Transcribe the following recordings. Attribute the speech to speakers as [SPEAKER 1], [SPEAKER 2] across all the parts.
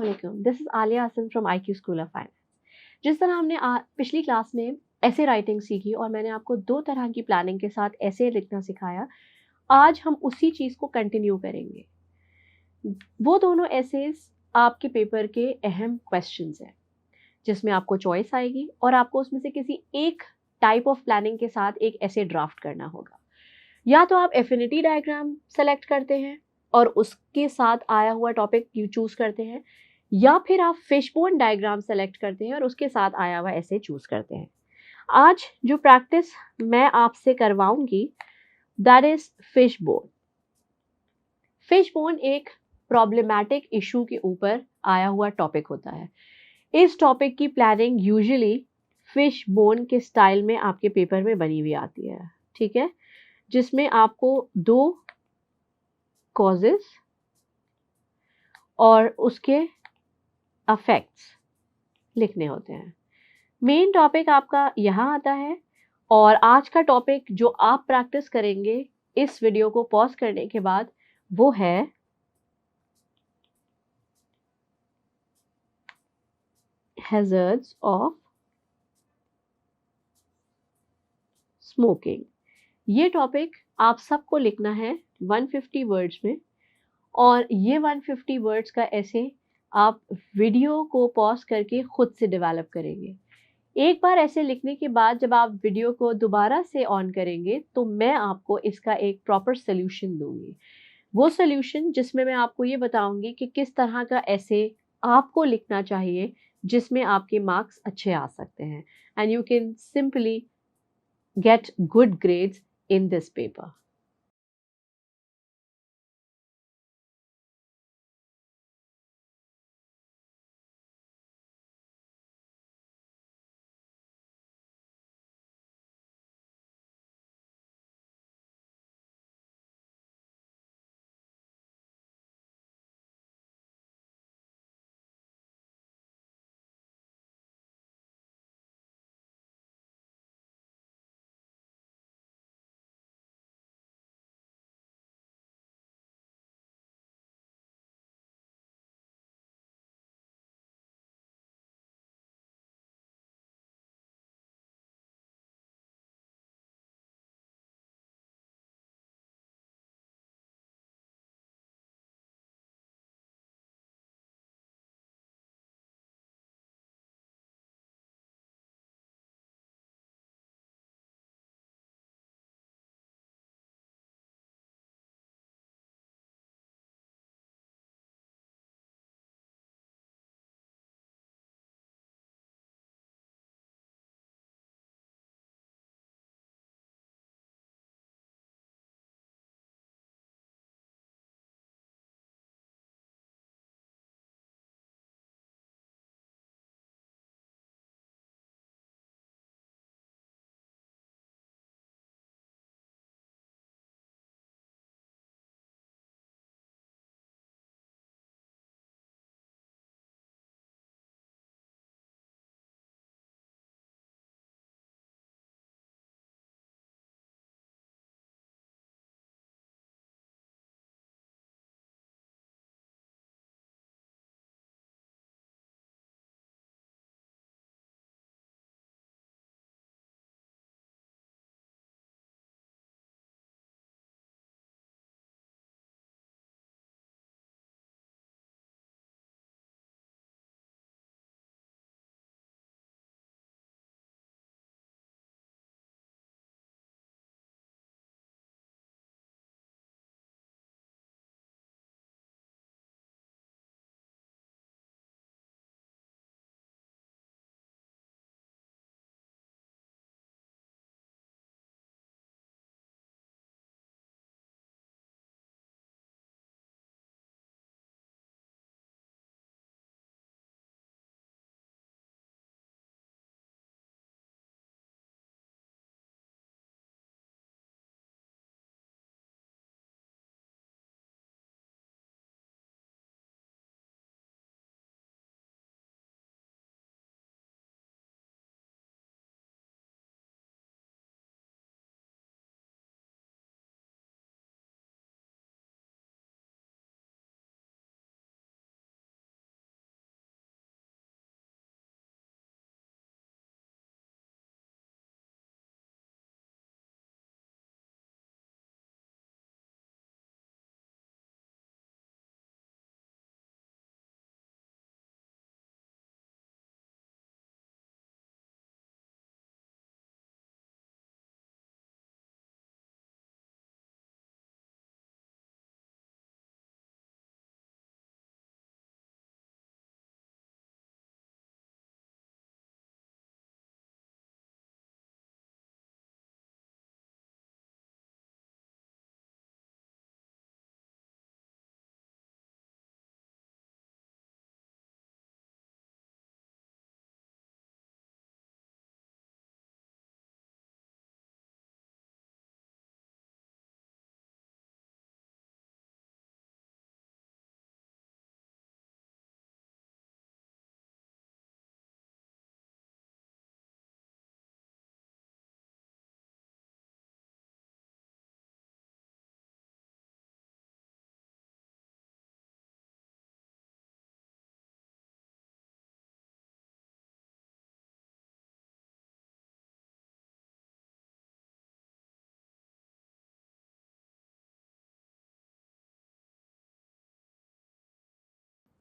[SPEAKER 1] अस्सलामुअलैकुम, this is Aliya Hasan from IQ school of finance. जिस तरह हमने पिछली क्लास में ऐसे राइटिंग सीखी और मैंने आपको 2 तरह की प्लानिंग के साथ ऐसे लिखना सिखाया, आज हम उसी चीज़ को कंटिन्यू करेंगे। वो दोनों एसेज़ आपके पेपर के अहम क्वेश्चंस हैं, जिसमें आपको चॉइस आएगी और आपको उसमें से किसी एक टाइप ऑफ प्लानिंग के साथ एक ऐसे ड्राफ्ट करना होगा। या तो आप एफिनिटी डायग्राम सेलेक्ट करते हैं और उसके साथ आया हुआ टॉपिक यू चूज़ करते हैं, या फिर आप फिशबोन डायग्राम सेलेक्ट करते हैं और उसके साथ आया हुआ ऐसे चूज़ करते हैं। आज जो प्रैक्टिस मैं आपसे करवाऊंगी दैट इज़ फिशबोन। फिशबोन एक प्रॉब्लमैटिक इशू के ऊपर आया हुआ टॉपिक होता है। इस टॉपिक की प्लानिंग यूजुअली फिशबोन के स्टाइल में आपके पेपर में बनी हुई आती है, ठीक है? जिसमें आपको 2 कॉजेज़ और उसके अफेक्ट्स लिखने होते हैं। मेन टॉपिक आपका यहाँ आता है और आज का टॉपिक जो आप प्रैक्टिस करेंगे इस वीडियो को पॉज़ करने के बाद, वो है हैज़र्ड्स ऑफ स्मोकिंग। ये टॉपिक आप सबको लिखना है 150 वर्ड्स में और ये 150 वर्ड्स का ऐसे आप वीडियो को पॉज़ करके खुद से डेवलप करेंगे। एक बार ऐसे लिखने के बाद जब आप वीडियो को दोबारा से ऑन करेंगे तो मैं आपको इसका एक प्रॉपर सॉल्यूशन दूंगी। वो सॉल्यूशन जिसमें मैं आपको ये बताऊंगी कि किस तरह का ऐसे आपको लिखना चाहिए जिसमें आपके मार्क्स अच्छे आ सकते हैं and you can simply get good grades in this paper.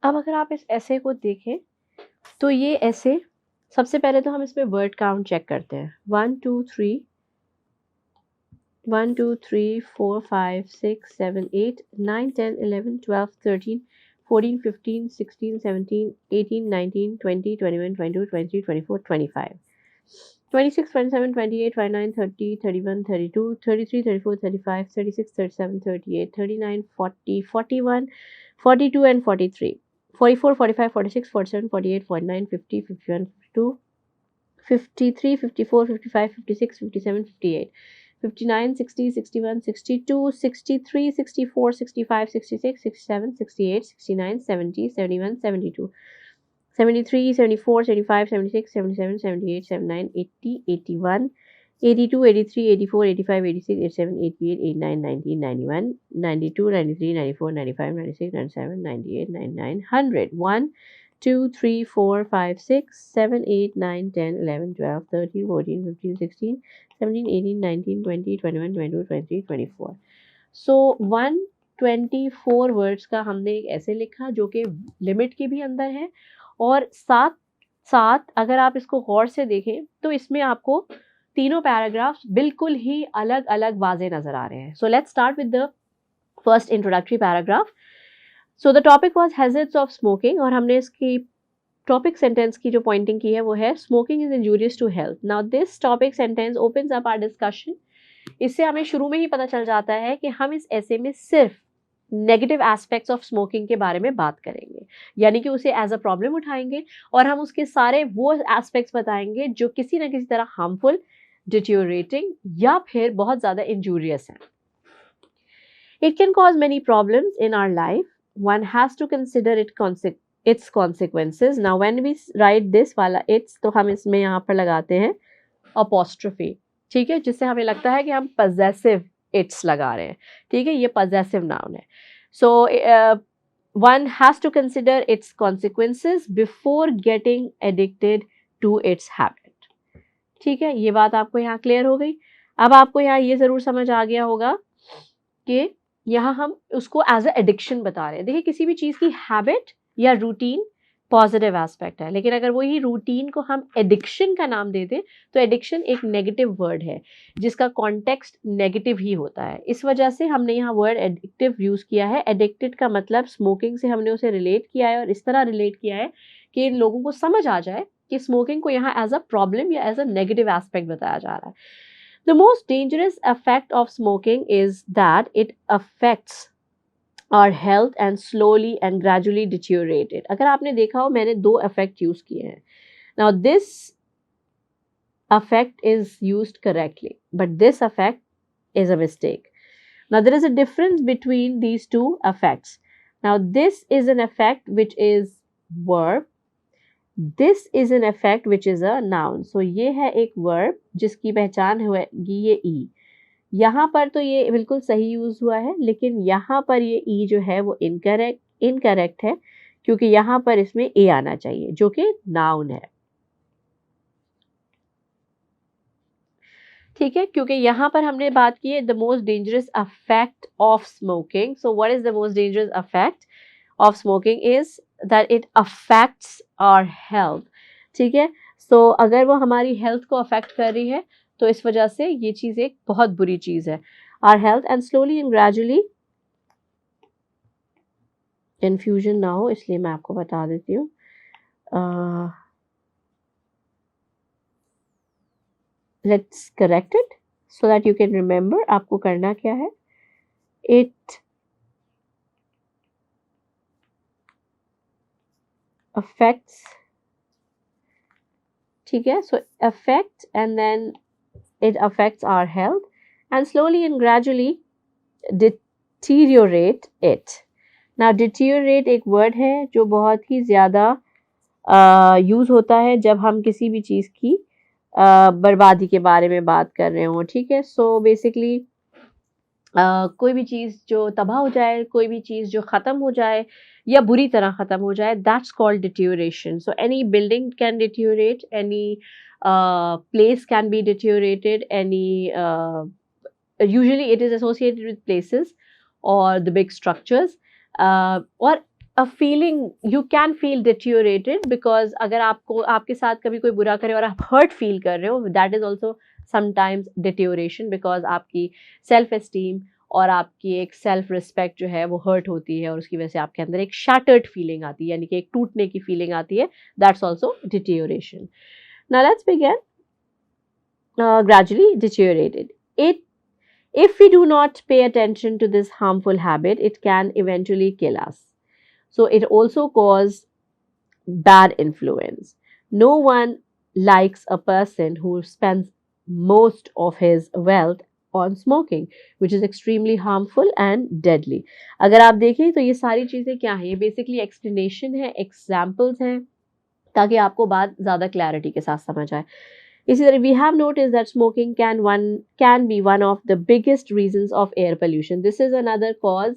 [SPEAKER 1] अब अगर आप इस ऐसे को देखें तो ये ऐसे, सबसे पहले तो हम इसमें वर्ड काउंट चेक करते हैं। 1 2 3 1 2 3 4 5 6 7 8 9 10 11 12 13 14 15 16 17 18 19 20 21 22 23 24 25 26 27 28 29 30 31 32 33 34 35 36 37 38 39 40 41 42 and 43 44 45 46 47 48 49 50 51 52 53 54 55 56 57 58 59 60 61 62 63 64 65 66 67 68 69 70 71 72 73 74 75 76 77 78 79 80 81 82 83 84 85 86 87 88 89 90 91 92 93 94 95 96 97 98 99 100 1 2 3 4 5 6 7 8 9 10 11 12 13 14 15 16 17 18 19 20 21 22 23 24 सो 124 वर्ड्स का हमने एक ऐसे लिखा जो कि लिमिट के भी अंदर है, और साथ साथ अगर आप इसको गौर से देखें तो इसमें आपको तीनों पैराग्राफ्स बिल्कुल ही अलग अलग वाजे नजर आ रहे हैं। So let's start with the first introductory paragraph. So the topic was hazards of smoking, और हमने इसकी टॉपिक सेंटेंस की जो पॉइंटिंग की है वो है smoking is injurious to health. Now this topic sentence opens up our discussion. इससे हमें शुरू में ही पता चल जाता है कि हम इस ऐसे में सिर्फ नेगेटिव एस्पेक्ट्स ऑफ स्मोकिंग के बारे में बात करेंगे, यानी कि उसे एज अ प्रॉब्लम उठाएंगे और हम उसके सारे वो एस्पेक्ट्स बताएंगे जो किसी ना किसी तरह हार्मफुल, डिटेरियोरेटिंग या फिर बहुत ज़्यादा इंजूरियस हैं। It can cause many problems in our life. One has to consider its consequences. Now when we write this वाला its, तो हम इसमें यहाँ पर लगाते हैं apostrophe, ठीक है, जिससे हमें लगता है कि हम possessive its लगा रहे हैं। ठीक है, ये possessive noun है। So one has to consider its consequences before getting addicted to its habit। ठीक है, ये बात आपको यहाँ क्लियर हो गई। अब आपको यहाँ ये ज़रूर समझ आ गया होगा कि यहाँ हम उसको एज अ एडिक्शन बता रहे हैं। देखिए, किसी भी चीज़ की हैबिट या रूटीन पॉजिटिव एस्पेक्ट है, लेकिन अगर वही रूटीन को हम एडिक्शन का नाम दे दें तो एडिक्शन एक नेगेटिव वर्ड है जिसका कॉन्टेक्स्ट नेगेटिव ही होता है। इस वजह से हमने यहाँ वर्ड एडिक्टिव यूज़ किया है। एडिक्टेड का मतलब स्मोकिंग से हमने उसे रिलेट किया है, और इस तरह रिलेट किया है कि इन लोगों को समझ आ जाए कि स्मोकिंग को यहाँ एज अ प्रॉब्लम या एज अ नेगेटिव एस्पेक्ट बताया जा रहा है। The most dangerous effect of smoking is that it affects our health and slowly and gradually deteriorate it। अगर आपने देखा हो, मैंने दो effect use किए हैं। Now this effect is used correctly, but this effect is a mistake. Now there is a difference between these two effects. Now this is an effect which is verb. This is an effect which is a noun. So ये है एक verb जिसकी पहचान होगी ये e। यहाँ पर तो ये बिल्कुल सही यूज हुआ है, लेकिन यहाँ पर ये e जो है वो इनकरेक्ट है, क्योंकि यहाँ पर इसमें a आना चाहिए जो कि noun है। ठीक है, क्योंकि यहाँ पर हमने बात की है the most dangerous affect of smoking. So what is the most dangerous affect of smoking is that it affects our health। ठीक है, so अगर वो हमारी हेल्थ को अफेक्ट कर रही है तो इस वजह से ये चीज़ एक बहुत बुरी चीज़ है। our health and slowly and gradually, confusion ना हो इसलिए मैं आपको बता देती हूँ। let's correct it so that you can remember। आपको करना क्या है, it affects, ठीक है, so affect and then it affects our health and slowly and gradually deteriorate it। now deteriorate एक word है जो बहुत ही ज़्यादा यूज़ होता है जब हम किसी भी चीज़ की बर्बादी के बारे में बात कर रहे हों। ठीक है, सो बेसिकली कोई भी चीज़ जो तबाह हो जाए, कोई भी चीज़ जो ख़त्म हो जाए या बुरी तरह ख़त्म हो जाए, that's called deterioration. So any building can deteriorate, any place can be deteriorated, any usually it is associated with places or the big structures, और a feeling you can feel deteriorated because अगर आपको आपके साथ कभी कोई बुरा करे और आप hurt feel कर रहे हो, that is also sometimes deterioration because आपकी self esteem और आपकी एक self respect जो है वो hurt होती है और उसकी वजह से आपके अंदर एक shattered feeling आती है, यानी कि एक टूटने की feeling आती है. That's also deterioration. Now let's begin. Gradually deteriorated. If we do not pay attention to this harmful habit, it can eventually kill us. So it also causes bad influence. No one likes a person who spends most of his wealth on smoking, which is extremely harmful and deadly. अगर आप देखें तो ये सारी चीज़ें क्या हैं, ये basically explanation है, examples हैं, ताकि आपको बात ज़्यादा clarity के साथ समझ आए. इसी तरह we have noticed that smoking can be one of the biggest reasons of air pollution. This is another cause.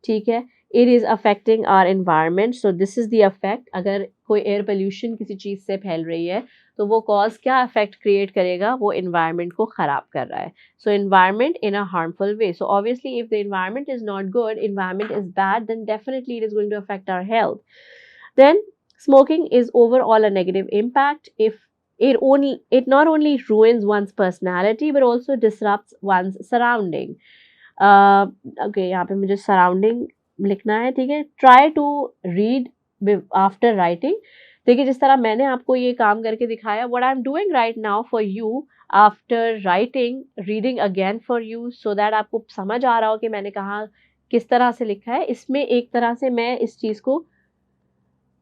[SPEAKER 1] ठीक है, it is affecting our environment. So this is the effect. अगर कोई air pollution किसी चीज़ से फैल रही है तो वो cause क्या effect create करेगा, वो environment को ख़राब कर रहा है. So environment in a harmful way. So obviously if the environment is not good, environment is bad, then definitely it is going to affect our health. Then smoking is overall a negative impact. If it not only ruins one's personality but also disrupts one's surrounding. Okay, यहाँ पे मुझे surrounding लिखना है, ठीक है. Try to read after writing. देखिए जिस तरह मैंने आपको ये काम करके दिखाया, what I'm doing right now for you after writing, reading again for you so that आपको समझ आ रहा हो कि मैंने कहा किस तरह से लिखा है. इसमें एक तरह से मैं इस चीज़ को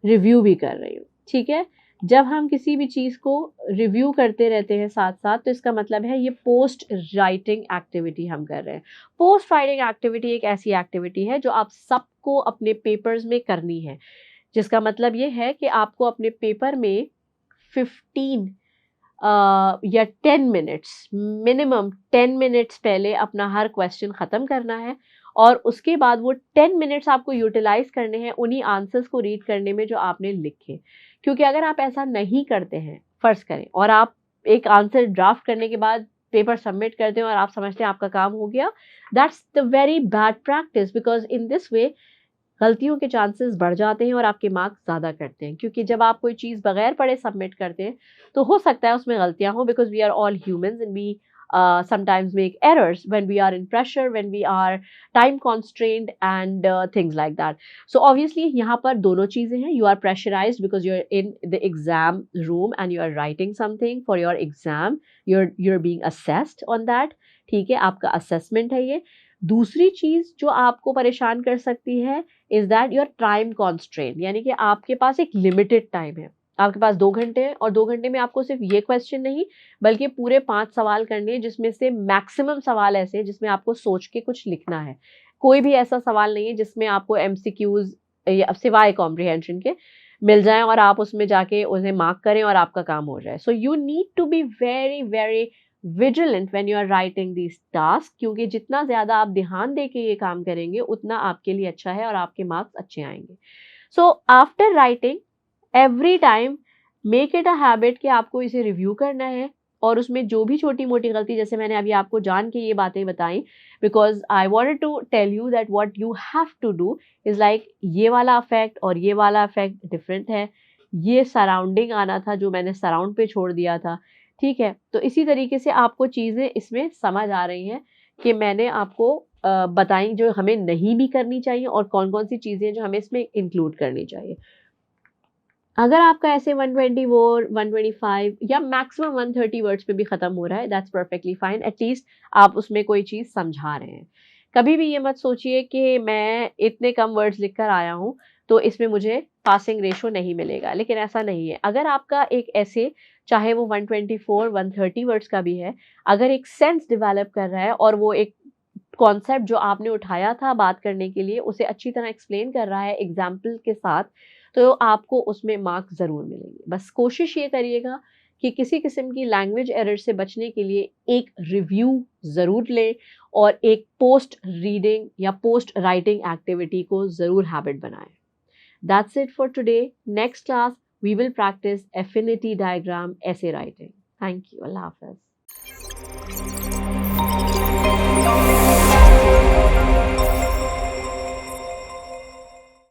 [SPEAKER 1] रिव्यू भी कर रही हूँ, ठीक है. जब हम किसी भी चीज़ को रिव्यू करते रहते हैं साथ साथ, तो इसका मतलब है ये पोस्ट राइटिंग एक्टिविटी हम कर रहे हैं. पोस्ट राइटिंग एक्टिविटी एक ऐसी एक्टिविटी है जो आप सबको अपने पेपर्स में करनी है, जिसका मतलब ये है कि आपको अपने पेपर में 15 या 10 मिनट्स, मिनिमम 10 मिनट्स पहले अपना हर क्वेश्चन ख़त्म करना है और उसके बाद वो 10 मिनट्स आपको यूटिलाइज करने हैं उन्हीं आंसर्स को रीड करने में जो आपने लिखे. क्योंकि अगर आप ऐसा नहीं करते हैं, फ़र्ज़ करें, और आप एक आंसर ड्राफ्ट करने के बाद पेपर सबमिट करते हैं और आप समझते हैं आपका काम हो गया, that's the very bad practice because in this way गलतियों के चांसेस बढ़ जाते हैं और आपके मार्क्स ज़्यादा करते हैं. क्योंकि जब आप कोई चीज़ बगैर पढ़े सबमिट करते हैं तो हो सकता है उसमें गलतियाँ हों because we are all humans and we sometimes make errors when we are in pressure, when we are time constrained and things like that. So obviously यहाँ पर दोनों चीज़ें हैं. You are pressurized because you're in the exam room and you are writing something for your exam. You're being assessed on that. ठीक है, आपका assessment है ये. दूसरी चीज़ जो आपको परेशान कर सकती है is that your time constraint, यानी कि आपके पास एक limited time है. आपके पास 2 घंटे हैं और 2 घंटे में आपको सिर्फ ये क्वेश्चन नहीं बल्कि पूरे 5 सवाल करने हैं, जिसमें से मैक्सिमम सवाल ऐसे हैं जिसमें आपको सोच के कुछ लिखना है. कोई भी ऐसा सवाल नहीं है जिसमें आपको MCQs या सिवाय कॉम्प्रिहेंशन के मिल जाएं और आप उसमें जाके उन्हें मार्क करें और आपका काम हो जाए. So you need to be very very vigilant when you are writing this task, क्योंकि जितना ज़्यादा आप ध्यान दे के ये काम करेंगे उतना आपके लिए अच्छा है और आपके मार्क्स अच्छे आएंगे. So after writing every time make it a habit कि आपको इसे रिव्यू करना है और उसमें जो भी छोटी मोटी गलती, जैसे मैंने अभी आपको जान के ये बातें बताई because I wanted to tell you that what you have to do is like ये वाला अफेक्ट और ये वाला अफेक्ट डिफरेंट है. ये सराउंडिंग आना था जो मैंने सराउंड पे छोड़ दिया था, ठीक है. तो इसी तरीके से आपको चीज़ें इसमें समझ आ रही हैं कि मैंने आपको बताई जो हमें नहीं भी करनी चाहिए और कौन कौन सी चीज़ें जो हमें इसमें इंक्लूड करनी चाहिए. अगर आपका ऐसे 120 वर्ड 125 या मैक्सिमम 130 वर्ड्स पे भी ख़त्म हो रहा है, दैट्स परफेक्टली फाइन. एटलीस्ट आप उसमें कोई चीज़ समझा रहे हैं. कभी भी ये मत सोचिए कि मैं इतने कम वर्ड्स लिख कर आया हूँ तो इसमें मुझे पासिंग रेशो नहीं मिलेगा, लेकिन ऐसा नहीं है. अगर आपका एक ऐसे चाहे वो 124 130 वर्ड्स का भी है, अगर एक सेंस डेवलप कर रहा है और वो एक कॉन्सेप्ट जो आपने उठाया था बात करने के लिए उसे अच्छी तरह एक्सप्लेन कर रहा है एग्जाम्पल के साथ, तो आपको उसमें मार्क्स ज़रूर मिलेंगे. बस कोशिश ये करिएगा कि किसी किस्म की लैंग्वेज एरर से बचने के लिए एक रिव्यू ज़रूर लें और एक पोस्ट रीडिंग या पोस्ट राइटिंग एक्टिविटी को ज़रूर हैबिट बनाएं. That's it for today. Next class we will practice affinity diagram essay writing. Thank you. अल्लाह हाफ़िज़.